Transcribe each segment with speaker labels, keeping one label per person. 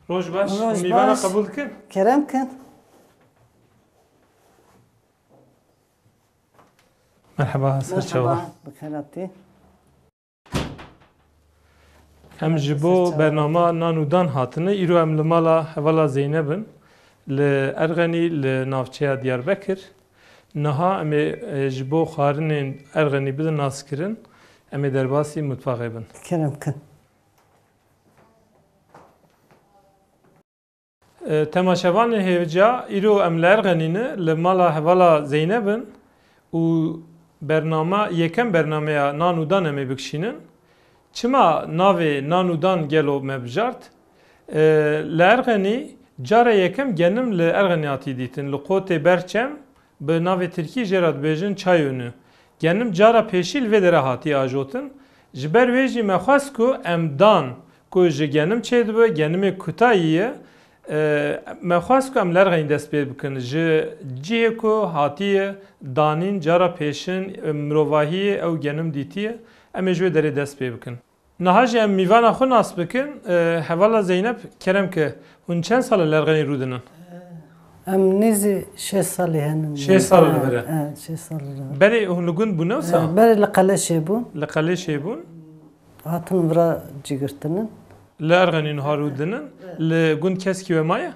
Speaker 1: روش باش
Speaker 2: روش
Speaker 1: میوانه
Speaker 2: باش.
Speaker 1: قبول کن
Speaker 2: کرم کن.
Speaker 1: مرحبا سر چوا
Speaker 2: بخیراتی.
Speaker 1: هم جبو برنامه نانودان هاتنه ایرو هم لمالا حوالا زینبن لأرغنی لنافچه دیاربکر نها ام جبو خارن ارغنی بدن ناس کرن ام درباسی متفاقه بن
Speaker 2: کرم کن.
Speaker 1: تماشاوان هیوجا ایرو ام لأرغنینه لمالا حوالا زینبن و برنامه یکم برنامه نانودان ام بکشینن چما ناوی نانودان گلو مبجارت لأرغنی جاره یکم گنم لأرغنیاتی دیتن لقوت برچم به ناوی ترکی جرات بیجن چایونو گنم جاره پیشیل و در هاتی آجوتن جبر ویجی مخواست کو امدان کو جگنم چه دو گنم کتاییه مخواست کو ام لرغنی دست پید بکن جیه کو هاتیه دانین جاره پیشن مروواهی او گنم دیتیه ام جوی داره دست پید بکن نهاج ام میوانا خو ناس بکن حوالا زینب کرم که اون چند سال لرغنی رودنن
Speaker 2: ام نیزی 6 سالی هنم
Speaker 1: 6 سال بره
Speaker 2: 6 سال
Speaker 1: بری اون لگون بونه وسا
Speaker 2: بری لقله شیبون
Speaker 1: لقله شیبون
Speaker 2: هاتن ورا جگرتنن
Speaker 1: لرغنی نهارودنن لگون کس کی و مایا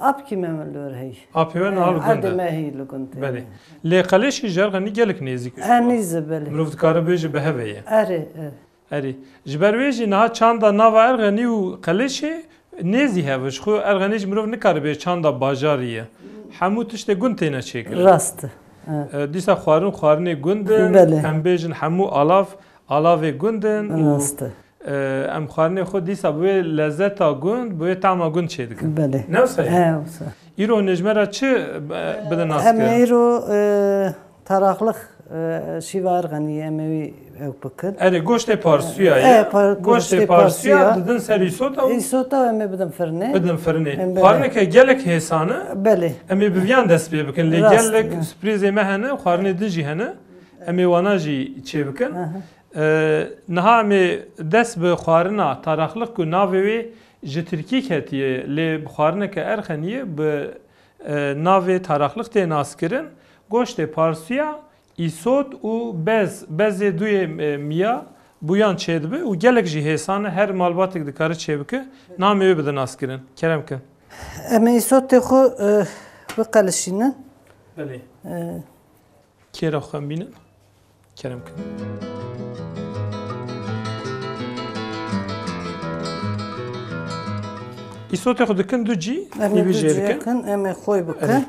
Speaker 2: اب کی مملور هی
Speaker 1: آپی و نهار
Speaker 2: عد
Speaker 1: گونده
Speaker 2: ما هی لگون
Speaker 1: بله لقله شی جرغنی گلک نیزی کش
Speaker 2: نیزه بله
Speaker 1: مروفت کاره بیجه به هویه
Speaker 2: اره
Speaker 1: اری جبر ویجی نه چند ناو ارغنی و قله شی نیزی هوش خو ارغنیج مروف نکاره به چند باجاریه همو تشته گون تینه چیکر
Speaker 2: راست
Speaker 1: دیسا خوارن گوندن
Speaker 2: بله.
Speaker 1: هم بیجن همو آلاف گوندن
Speaker 2: راست
Speaker 1: ام خوارن خود دیسا بوی لذتا گوند بوی طعما گوند چه دکن
Speaker 2: بله
Speaker 1: نه وسای
Speaker 2: وسا
Speaker 1: ایرو نجمره چه بدن ناس
Speaker 2: ام
Speaker 1: کرد
Speaker 2: ایرو تراخلق شیوا ارغنی اموی او بکر
Speaker 1: اره گوشت پارسویا گوشت پارسویا ددن سری سوتا
Speaker 2: ایسوتا امی بدم فرنه
Speaker 1: بدن فرنه
Speaker 2: بله.
Speaker 1: خوارن که گلک حسانه
Speaker 2: بله
Speaker 1: امی بیان دست بی بکن لی
Speaker 2: راست.
Speaker 1: گلک سپریز مهنه خوارن دیجی هنه امی واناجی چه بکن نها امی دست به خوارنا تاراخلق کو ناوی ji Tirkiye ketiye lê bixwarineke erxeniye bi navê taraxliq tê naskirin goştê parsiya îsot û bezê duyê miya buyan çêdibe û gelek jî hêsane her malbatێk dikare çêbike namê wê bide naskirin kerem kin
Speaker 2: emi isotê xwe biqeleşînin
Speaker 1: belê kêra xwe em bînin kerem kin îsotê xwe dikin du cî nîvî jê dikin
Speaker 2: emi xwe bikin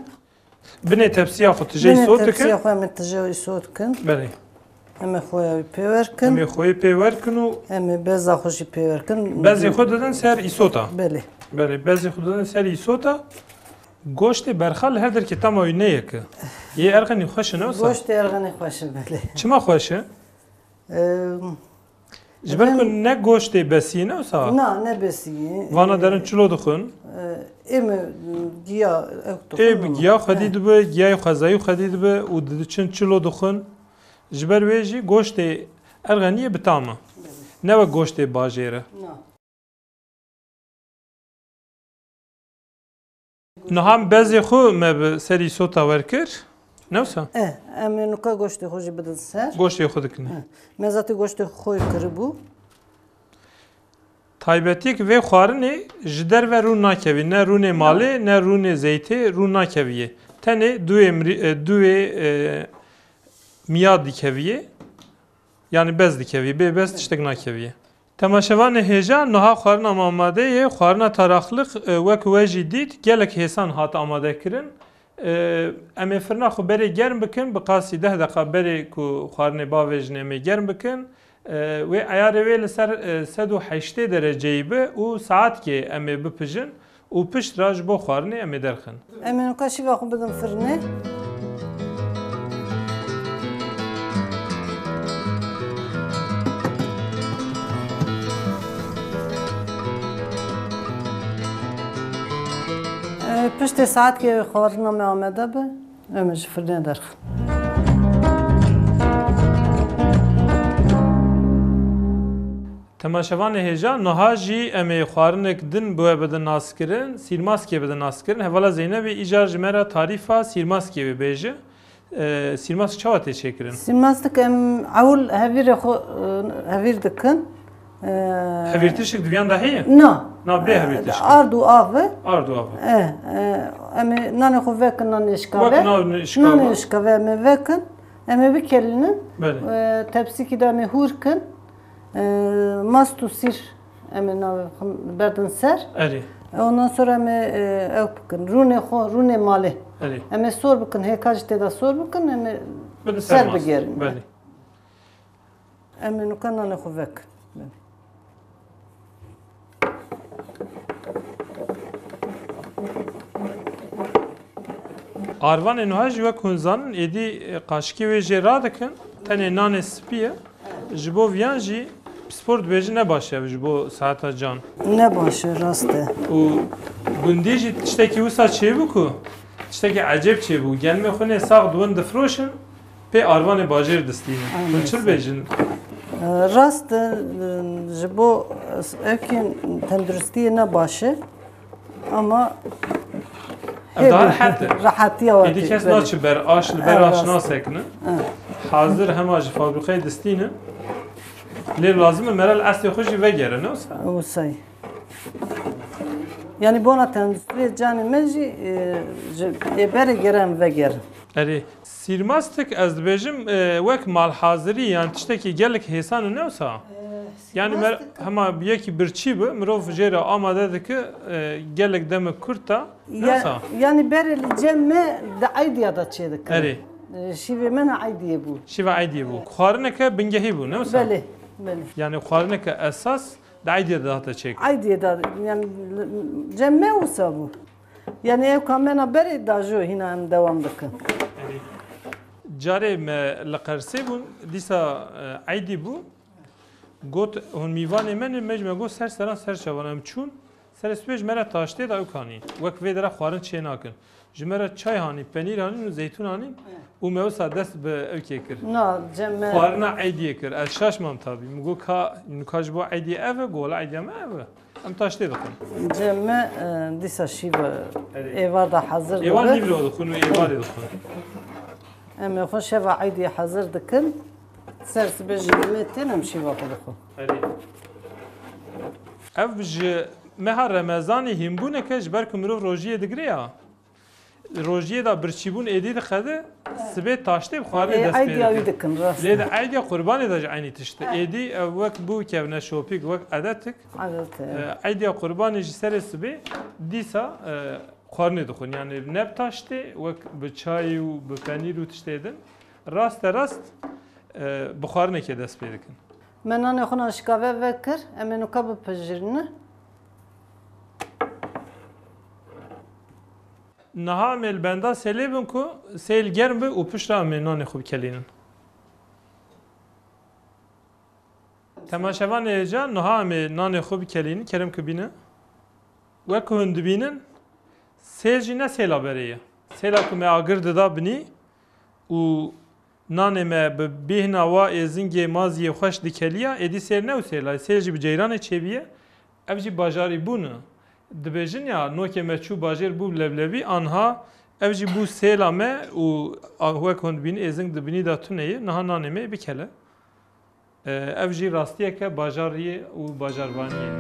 Speaker 1: binê tepsiya xwe tu jê îsot dikin
Speaker 2: tepsiya xwe emi tije îsot dikin
Speaker 1: belê
Speaker 2: emi xwe ew pêwerkin
Speaker 1: Em ê xwe pê werkin û
Speaker 2: emi beza xwe jî pêwerkin
Speaker 1: bezê xwe didin ser îsota.
Speaker 2: belê
Speaker 1: Belê bezê xwe didin ser îsota. Goştê berxal her derkê tama wî neyeke. Yê erxenî xweş e ne wisa?
Speaker 2: goştê erxenê xweş e belê
Speaker 1: Çima xweş e? Ji ber ku ne goştê besî ne wisa?
Speaker 2: na ne besî
Speaker 1: Vana derin çilo dixwin.
Speaker 2: emi giya
Speaker 1: Ê bi giya xwedî dibe, giyayê xwezayî xwedî dibe û diçin çilo dixwin. Ji ber wê jî goştê erxeniyê bi tam e. Ne wek goştê bajêr e. Niha bezê xwe me bi serî îsota werkir. Ne wisa?
Speaker 2: emi nuka goştê xwe jî bidin ser
Speaker 1: Goştê xwe dikin.
Speaker 2: me zatî goştê xwe kiribû
Speaker 1: Taybetîk vê xwarinê ji derve rû nakevî. Ne rûnê malê ne rûnê zeytê rû nakeviye. Tenê duê miya dikeviye. Yani bez dikeviye. Bê bez tiştek nakeviye. Temaşevanê hêja niha xwarina amadeyê xwarina taraxliq wek we jî dît gelek hêsan hat amadekirin. Em ê firna xwe berê germ bikin bi qasî 10 deqa berê ku xwarinê bavê jin em ê germ bikin. Wê eyarê wê li ser 180 dereceyê be û saetkê em ê bipijin û pişt ra ji bo xwarinê em ê derxin.
Speaker 2: emi nuka şîva xwe bidin firnê piştê saetkê xwarina me amade be em ji firnê derxin
Speaker 1: Temaşevan hêja niha jî em ê xwarinek din bu bidin naskirin, sîrmaskê bidin naskirin. Hevala Zeynebê îcar ji me re tarîfa sîrmaskê bibêje. Sîrmask çawa tê çêkirin?
Speaker 2: Sîrmastik em ewl hevîrê xwe hevîr dikin.
Speaker 1: Hevîrtişik diviyan da heye?
Speaker 2: Na.
Speaker 1: Na bê hevîrtişik.
Speaker 2: Ard û avê.
Speaker 1: Ard û avê.
Speaker 2: Em ê nanê xwe vekin nanê şikave.
Speaker 1: Wek navê
Speaker 2: Nanê
Speaker 1: şikava.
Speaker 2: şikave em ê vekin. Em ê bikelînin.
Speaker 1: Belê.
Speaker 2: Tepsikî de em ê hûr kin. Mast û sîr em ê navê berdin ser.
Speaker 1: Erê.
Speaker 2: Ondan sonra em ê ew bikin. Rûnê xwe, rûnê malê.
Speaker 1: Erê.
Speaker 2: Em ê sor bikin, hêka jî têda sor bikin, em ê
Speaker 1: Bidin
Speaker 2: ser
Speaker 1: sermas.
Speaker 2: bigerin.
Speaker 1: Belê.
Speaker 2: Em ê nûka nanê xwe vekin.
Speaker 1: Arvanê niha jî wek hûn zanin êdî qaşikê wê jê radikin. Tenê nanê spî ye. Ji bo viyan jî spor dibêjin ne baş e ji bo seheta can.
Speaker 2: Ne baş e rast e.
Speaker 1: û gundî jî tiştekî wisa çêbû ku tiştekî ecêb çêbû. Gelmê xwe nê sax dibin difroşin pê arvanê bajêr distînin. Hûn çil bêjin?
Speaker 2: Rast e ji bo evkên tenduristiyê ne baş e. Ama
Speaker 1: Ev daha rahat e.
Speaker 2: rahatiya wa
Speaker 1: Êdî kes naçi ber aş li ber
Speaker 2: Evet,
Speaker 1: aş
Speaker 2: rast.
Speaker 1: nasekine. Hazir hema ji fabrikayê distînin. Lê lazim e merel estê xwe jî vegere ne wisa?
Speaker 2: Wisa. Yani bona tenduristiye canê me jî ji êberê gere em vegerin.
Speaker 1: Erê sîrmastik ez dibêjim wek malhazirî yan tiştekî gelek hêsan û ne wisa? Yani hema yekî birçî bi mirov jê re amade dike gelek demek kurta ne wisa?
Speaker 2: Yani berê cem me de aydiya da çê dikin.
Speaker 1: Erê
Speaker 2: Şîvê me ne aydiye bû.
Speaker 1: şîva eydiyê bû. Xwarineke bingehî bû ne wisa?
Speaker 2: Belê. Belê.
Speaker 1: Yani xwarineke esas de eydiyê de hata çêk.
Speaker 2: Aydiye da yani cem me wisa bû. Yani ev kamena berê da jo hîna em dewam dikin.
Speaker 1: Carê me li Qersê bûn dîsa eydî bû. Got hûn mîvanê me ne me ji me got ser seran ser çavan em çûn. Ser spêj me re taştê da ew kanî. Wek vê de re xwarin çê nakin. Ji me re çay hanî, penîr hanîn û zeytûn hanîn û me wisa dest bi evkê kir.
Speaker 2: Na cem me
Speaker 1: Xwarina eydiyê kir. Ez şaşmam tabî. Min got ka ji bo eydiyê ev e gola eydiya me ev e. Em taştê dixwin.
Speaker 2: cem me dîsa şîve êvar da hazır
Speaker 1: Êvan
Speaker 2: dibe.
Speaker 1: nîvro dixwin û êvarê dixwin.
Speaker 2: Em ê xwe şeva aydiye hazır dikin. Ser sibêjî me tên em şîva xwe dixwin.
Speaker 1: Ev ji meha Remezanê hînbûneke ji ber ku mirov rojiyê digire ya. Rojiyê da birçîbûn êdî dixede sibê taştê bi xwarinê dest pê
Speaker 2: Aydiya wî
Speaker 1: dikin.
Speaker 2: dikin rast.
Speaker 1: Lê de eydiya qurbanê de ji aynî tişt. Êdî ev wek bû kevne şopîk wek edetik.
Speaker 2: Evet.
Speaker 1: Eydiya qurbanê ji serê sibê dîsa xwarinê dixwin. Yani ne bi taştê wek bi çayê û bi penîr û tiştê din. Rast bi xwarinekê dest pê dikin.
Speaker 2: Me nanê xwe naşikave vekir. Em ê nûka bipijirîne.
Speaker 1: Niha em ê li benda selê bin ku sêl germ bi û pişta em ê nanê xwe bikelînin. Temaşevan hêja niha em ê nanê xwe bikelînin kerem kibîne. Wek ku hûn dibînin sêl jî ne sêla berê ye. Sêla ku me agir dida binî û nanê me bi bêhna wa êzingê maziyê xweş dikeliya êdî sêl ne û sêla. Sêl jî bi ceyranê çêbiye. Ev jî bajarî bûn e. Dibêjin ya nokê me çû bajêr bû levlevî anha ev jî bû sêla me û wek hûn dibînî êzing dibînî da tuneyê niha nanê me bikele. Ev jî rastiyeke bajariyê û bajarvaniyê.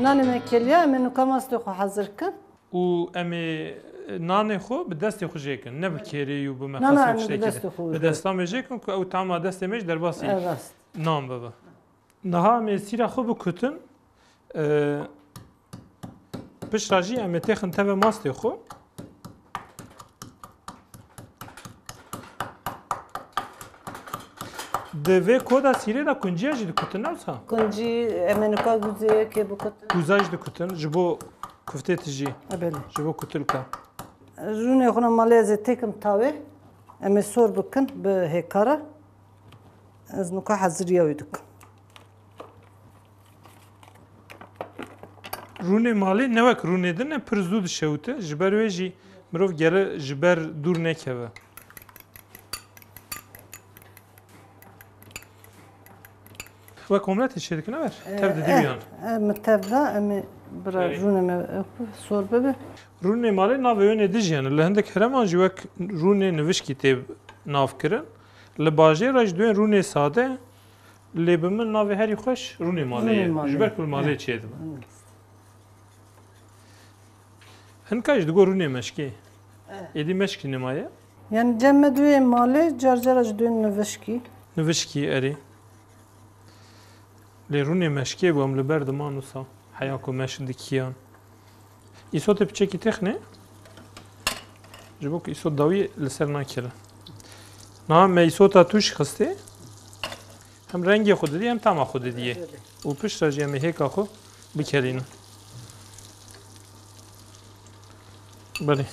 Speaker 2: Nanê me keliya em ê nûka mastê xwe hazır kin.
Speaker 1: û em ê nanê xwe bi destê xwe jêkin ne bi kêrê û bi
Speaker 2: Na,
Speaker 1: mexasê
Speaker 2: em ê bi
Speaker 1: tiştekî
Speaker 2: destê xwe
Speaker 1: bi destan me jêkin ku ew tama destê me ji derbasî
Speaker 2: Rast.
Speaker 1: nan bibe. Niha em ê sîra xwe bikutin pişta jî em ê têxin teve mastê xwe. Di vê koda sîrê de kunciya jî dikutin newsa?
Speaker 2: Kuncî em ê nûka guzeyekê bikutin.
Speaker 1: Kuza jî dikutin ji bo kuftê tijî
Speaker 2: Belê.
Speaker 1: ji bo kutilka.
Speaker 2: Rûnê xwe malê ez ê têkim tavê. Em ê sor bikin bi hêkara. Ez nûka heziriya wî dikim.
Speaker 1: Rûnê malê ne wek rûnê din ne pir zû dişewite ji ber wê jî mirov gere ji ber dûr nekeve. Wek omletê çê dikine ver. Tev didî yan.
Speaker 2: Em tevda em bira rûnê me sor bibe.
Speaker 1: Rûnê malê navê wênê dijiyane. Li hindek hereman jî wek rûnê nivişkî tê navkirin. Li bajêra ji duên rûnê sade lê bi min navê herî xweş rûnê malê ye. Ji ber ku malê çê dibe. Hinka ji digo rûnê meşkê. Êdî meşkî nemaye.
Speaker 2: Yani cemme duê malê carcara ji duên nivişkî.
Speaker 1: Nivişkî erê. Lê rûnê meşkê bû em li ber diman wisa heya ku meş dikiyan. Îsotê piçekî texne ji bo ku îsot dawî li ser nakire. Niha me îsota tûş xistê hem rengê xwe didî hem tama xwe didiye. û pişta jî em ê hêka xwe bikerînin. Belê.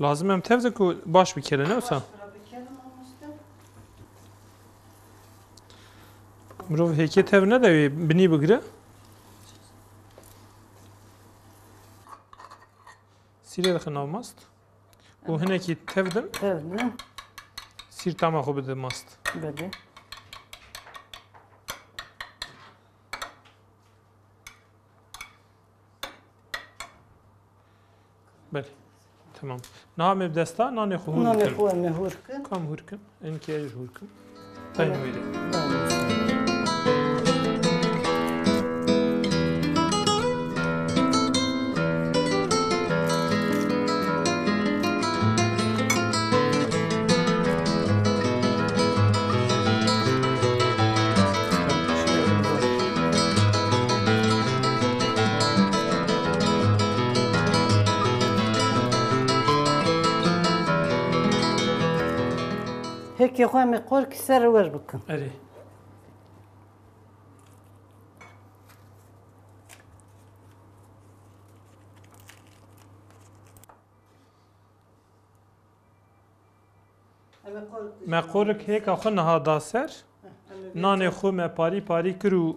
Speaker 1: Lazim em tevze ku baş bikere ne wisa? Mirov hêkê tev nedewê binî bigire. Sîrê dixin nav mast. û hinekî tev din
Speaker 2: Tevdin.
Speaker 1: sîr tama xwe bide mast.
Speaker 2: Belê.
Speaker 1: Belê. Tamam. Niha me bi desta nanê xwe hûr
Speaker 2: Nanê
Speaker 1: bikin.
Speaker 2: xwe em ê hûr kin.
Speaker 1: Kam hûr kin? Enkî ez hûr kin. Tayne wêrê.
Speaker 2: Hêkê xwe em ê qorkî ser wer bikin.
Speaker 1: Erê. Me qorik hêka xwe niha da ser. Nanê xwe me parî parî kir û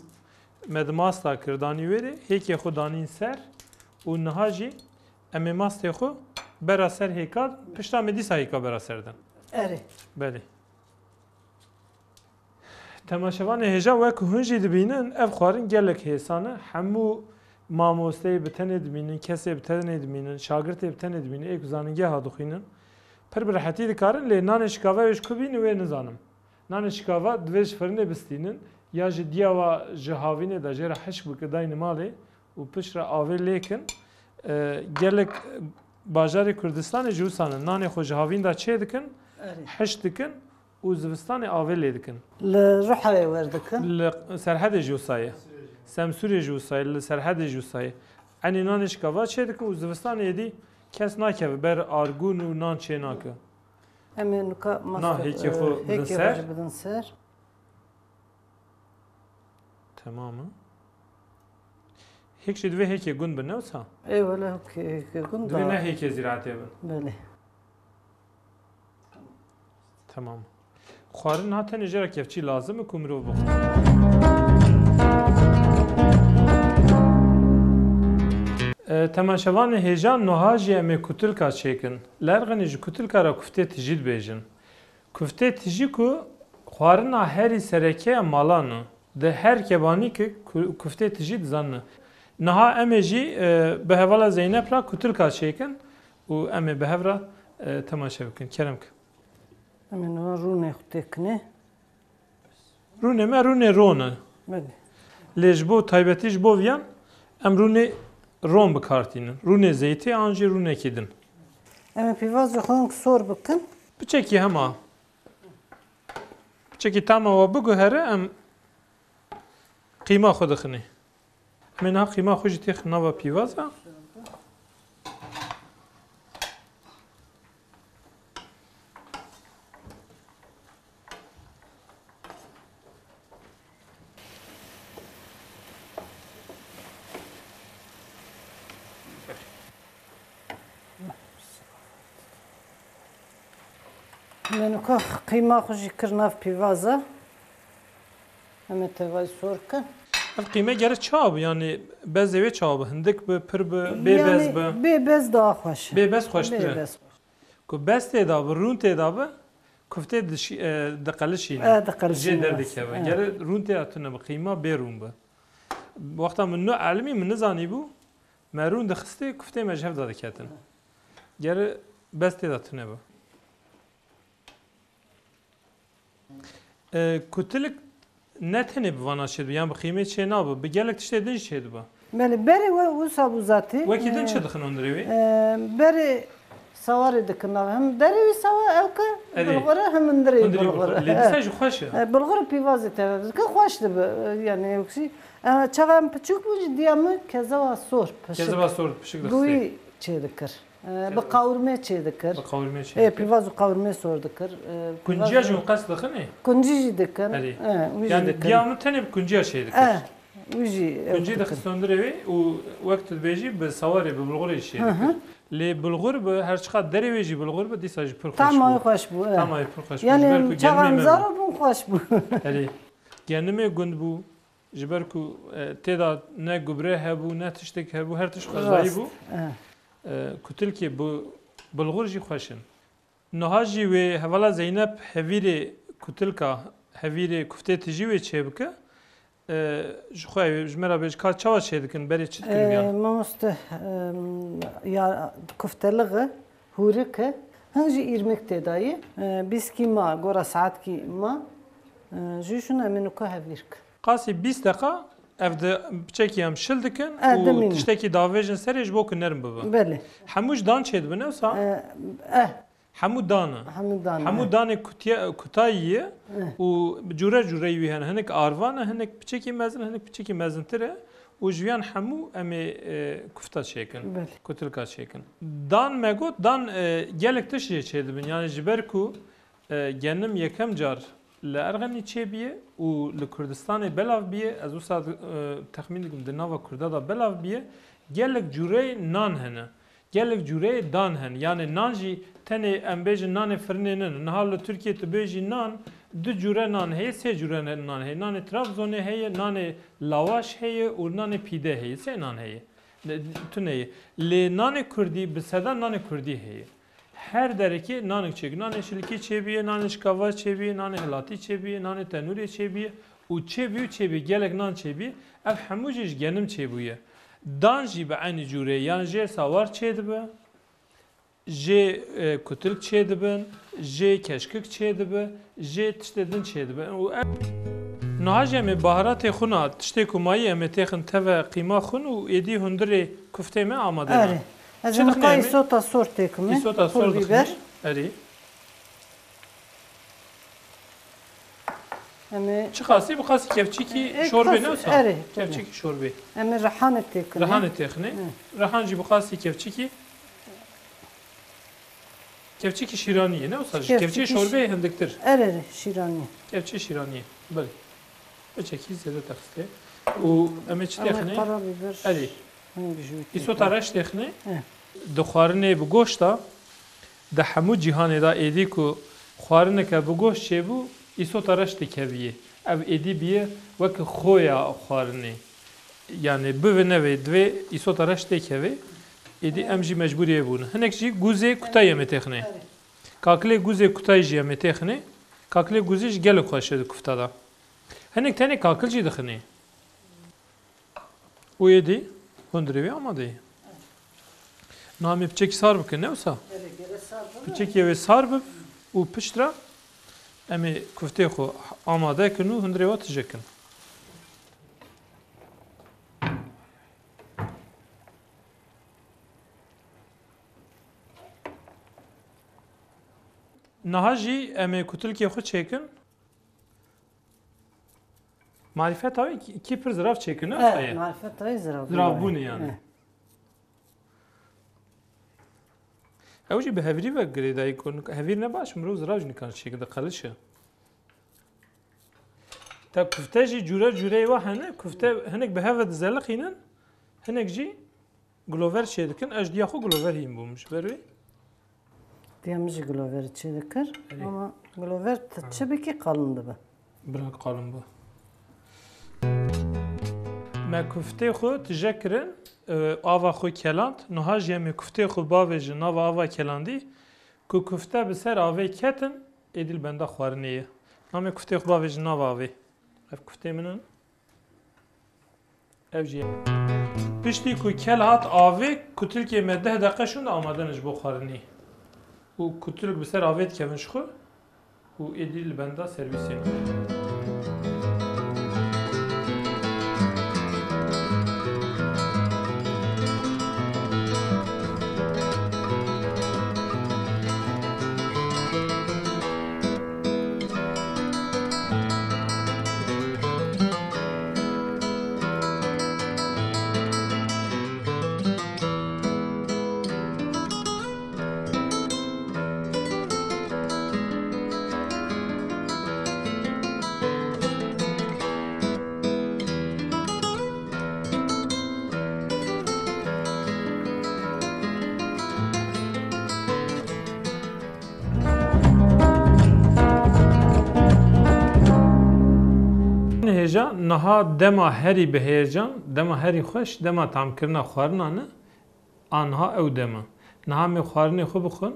Speaker 1: me di masta kir danî wêrê. Hêkê xwe danîn ser û niha jî em ê mastê xwe bera ser hêka pişta me dîsa hêka bera ser din.
Speaker 2: Erê.
Speaker 1: Belê. Temaşevanê hêja wek hûn jî dibînin ev xwarin gelek hêsan e. Hemû mamosteyê bi tenê dibînin, kesê bi tenê dibînin, şagirtê bi tenê dibînin, ê ku zanîngeha dixwînin. Pir bi rehetî dikarin lê nanê şikava wê ji ku bînin wê nizanim. Nanê şikava divê ji firinê bistînin ya ji diyawa ji havînê de jê re hişk bike dayîne malê û piştre avê lêkin gelek bajarê Kurdistanê ji wîsan nanê xwe ji havîn de çê dikin, hişk dikin û zivistanê avê lê dikin.
Speaker 2: Li Rihayê wer dikin.
Speaker 1: Li serhedê jî wisa Semsûrê jî wisa li serhedê jî wisa Enî nanê şikava çê dikin û zivistanê êdî kes nakeve ber argûn û nan çê nake.
Speaker 2: Em ê nuka
Speaker 1: Na, hêkê xwe bidin ser.
Speaker 2: bidin ser.
Speaker 1: Tamam mı? Hêk jî divê hêkê gund bin ne wisa?
Speaker 2: Ê wele hêkê gund
Speaker 1: Divê ne
Speaker 2: da.
Speaker 1: hêkê zîratê bin.
Speaker 2: Belê.
Speaker 1: Tamam. Xwarin ha tenê jera kevçî lazim e ku mirov bixwe. Temaşevanê hêjan niha jî em ê kutilka çêkin. Li Erxenê ji kutilka re kuftê tijî dibêjin. Kuftê tijî ku xwarina herî serekeya malan e. Di her kebanîkê kuftê tijî dizanne. Niha em ê jî bi hevala Zeynep re kutilka çêkin û em ê bi hev re temaşe bikin. Kerem ki.
Speaker 2: Em ê niha rûnê xwe têkine.
Speaker 1: Rûnê me rûnê ron e.
Speaker 2: Belê.
Speaker 1: Lê ji bo taybetî ji bo viyan em rûnê ron bikartînin. Rûnê zeytê an jî rûnekî din.
Speaker 2: Em ê pîvazê xwe sor bikin.
Speaker 1: Piçekî hema. Piçekî tama we biguhere em qîma xwe dixinê. Em ê niha qîma xwe jî têxin nava pîvaza.
Speaker 2: Em ê nuka qîma xwe jî kir nav pîvaza. Em tevayı sorkin.
Speaker 1: Ev qîme gere çab yani bez ve çab hindik bi pir bi bêbez bi.
Speaker 2: Bêbez daha hoş.
Speaker 1: Bêbez xweştir e.
Speaker 2: Bêbez.
Speaker 1: Ku bez tê da bi rûn tê da bi kuftê diqelişîne.
Speaker 2: Diqelişîne.
Speaker 1: Jê derdikeve. Gere rûn tê hatine bi qîma bê rûn bi. Wexta min nu elmî min nizanîbû me rûn dixistê kuftê me ji hev da diketin. Gere bez tê da tune bi. Kutilik ne tenê bi vana çêdibe yan bi qîmê çê nabe bi gelek tiştê din jî çêdibe.
Speaker 2: Beli beri ve usa bu zatî.
Speaker 1: Wekî din çi dixin ondirê wê?
Speaker 2: Beri sawarê dikin av hem derê wî sawa ew ki bilgore hem indirê bilgore.
Speaker 1: Lê dîsa jî xweş e.
Speaker 2: Bilgore pîvazê teve dikin xweş dibe yani yekî. Çawa em piçûk bû jî diya min kezeva sor.
Speaker 1: Kezeva sor pişik dixistê.
Speaker 2: Guî çê dikir. Bi qawrmê çê dikir.
Speaker 1: Bi qawrmê çê.
Speaker 2: Pîvaz û qawrmê sor dikir.
Speaker 1: Kunciya jî qes dixin e?
Speaker 2: Kuncî jî dikin.
Speaker 1: Yani diya min tenê bi kunciya çê dikir.
Speaker 2: Wî jî
Speaker 1: Kuncî dixist ondirê wê û wek tu dibêjî bi sawarê bi bilgorê çê dikir. Lê bilgur bi her çiqa derê wê jî bilgur bi dîsa jî pir xweş bû.
Speaker 2: Tamayê xweş bû.
Speaker 1: Tamayê pir xweş bû.
Speaker 2: Yani çawa em zara bûn xweş bû.
Speaker 1: Erê genimê gund bû ji ber ku têda ne gubre hebû ne tiştek hebû her tişt xwezayî bû. Ku Tirkiye bu bilgur jî xweş in. Niha jî wê hevala Zeynep hevîrê kutilka hevîrê kuftê tijî wê çê bike. Ji xwe ji me re bêj ka çawa çê dikin berê çi dikin yan?
Speaker 2: Mamoste ya kufteliği hûrike hin jî îrmek têdayê. Bîskî ma gora saetkî ma jî şûn em ê nuka hevîr ki.
Speaker 1: Qasî 20 deqa ev de piçekî em şil dikin û tiştekî davêjin serê ji bo ku nerim bibe.
Speaker 2: Belê.
Speaker 1: Hemû ji dan çê dibin ewsa? Hemû dan e. Hemû danê kutayî ye û cure cureyî wî hene. Hinek arvan e, hinek piçekî mezin, hinek piçekî mezintir e. û ji yan hemû em ê kufta çêkin. Kutilka çêkin. Dan me got, dan gelek tiş jê çê dibin. Yani ji ber ku genim yekem car li Ergenî çêbiye û li Kurdistanê belav biye, ez wisa texmîn dikim di nava Kurda da belav biye, gelek cureyê nan hene. Gelek cureyê dan hene. Yani nan jî tenê em bêjin nanê firnê nin. Niha li Tirkiye tu bêjî nan, du cure nan heye, sê cure nan heye. Nanê Trabzonê heye, nanê lawaş heye û nanê pîde heye. Sê nan heye. Tune heye. Lê nanê Kurdî bi sedan nanê Kurdî heye. Her derekê nanek çêbî. Nanê şilikî çêbîye, nanê şikava çêbîye, nanê hilatî çêbîye, nanê tenûrê çêbîye û çêbî gelek nan çêbî. Ev hemû jî ji genim çêbûye. Dan jî bi aynî cureyê yan jê sawar çê dibe, jê kutilk çê dibin, jê keşkik çê dibe, jê tiştê din çê dibe. Niha jî em ê baharatê xwe na tiştê ku mayî em ê têxin teve qîma xwe û êdî hundirê kuftê me amade ne.
Speaker 2: Ez ê nuka îsota sor têkime.
Speaker 1: İsota sor dixîne. Erê.
Speaker 2: Em ê
Speaker 1: Çi xasî bi xasî kevçîkî şorbê ne wisa?
Speaker 2: Erê.
Speaker 1: Kevçîkî şorbê.
Speaker 2: Em ê rehanê têkine.
Speaker 1: Rehanê têxine. Rehan jî bi xasî kevçîkî kevçîkî şîraniyê ne wisa? Kevçî şorbê hindiktir.
Speaker 2: Erê şîranî.
Speaker 1: Kevçî şîraniyê. Belê. Biçekî zêde textê. û em ê çi têxine? Erê. Îsota reş têxine. Di xwarinê bi goşta di hemû cîhanê da êdî ku xwarineke bi goşt çêbû îsota reş dikeviye. Ev êdî biye wekî xoya xwarinê. Yani bi ve nevê divê îsota reş têkeve êdî em jî mecbûriyê bûne. Hinek jî guzê kutayê me têxine. Kakilê guzê kutayî jî em ê têxine. Kakilê guzê jî gelek xweş e di kufta da. Hinek tenê kakil jî dixine. û êdî hundirê wê amade ye. Namê piçekî sar bikin ne wisa? Piçekî wê sar bib û piştre em ê kuftê xwe amade kin û hundirê we tije kin. Niha jî em ê kutilkê xwe çêkin. Marîfeta wê kî pir zirav çêkin ne wisa ye?
Speaker 2: Marifeta zirav.
Speaker 1: Ziravbûnê yani. Ew jî bi hevîrî ve girêdayî ku hevîr ne baş mirov zirav jî nikare çêkin di qelişe. Ta kufte jî cure cureyê we hene, kufte hinek bi hev ve dizeliqînin, hinek jî gilover çê dikin. Ez diya xwe gilover hîn bûm ji ber wê.
Speaker 2: Diyem jî gilover çê dikir ama gilover çi bikî qalin dibe.
Speaker 1: Birak qalin bu. Me kufte xwe tijekkirin ava xwe keland, niha jê me kufte xwe bavê ji nava ava kelandî ku kufte bi ser avê ketin ê dilbenda xwarinê ye. Name kufte xwe bavê ji nava avê. Ev kufte min in. Ev jî. Piştî ku kel hat avê kutilkê me 10 deqe şûn de amade ne ji bo xwarinê. û kutilk bi ser avê dikevin ji xwe û ê dilbenda servîsê min. Hêja niha dema herî bi heyecan, dema herî xweş, dema tamkirina xwarinan e, aniha ew dema. Niha me xwarinê xwe bixwin.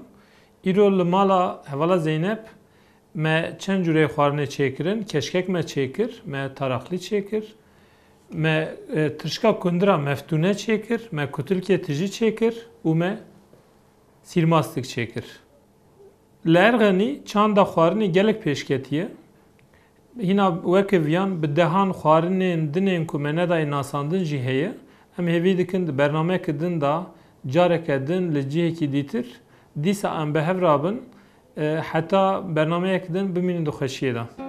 Speaker 1: Îro li mala hevala Zeynep me çend cüreyê xwarinê çêkirin, keşkek me çêkir, me taraxlî çêkir, me tirşka kundira meftûne çêkir, me kutilkê tijî çêkir û me sîrmastik çêkir. Li Erxenî çanda xwarinê gelek pêşketiye. Hîna weke viyan bi dehan xwarinên dinên ku me nedayê nasandin jî heye. Em hêvî dikin di bernameyekê din da careke din li cihekî dîtir dîsa em bi hev rabin heta bernameyekê din bimînin di xweşiyê de.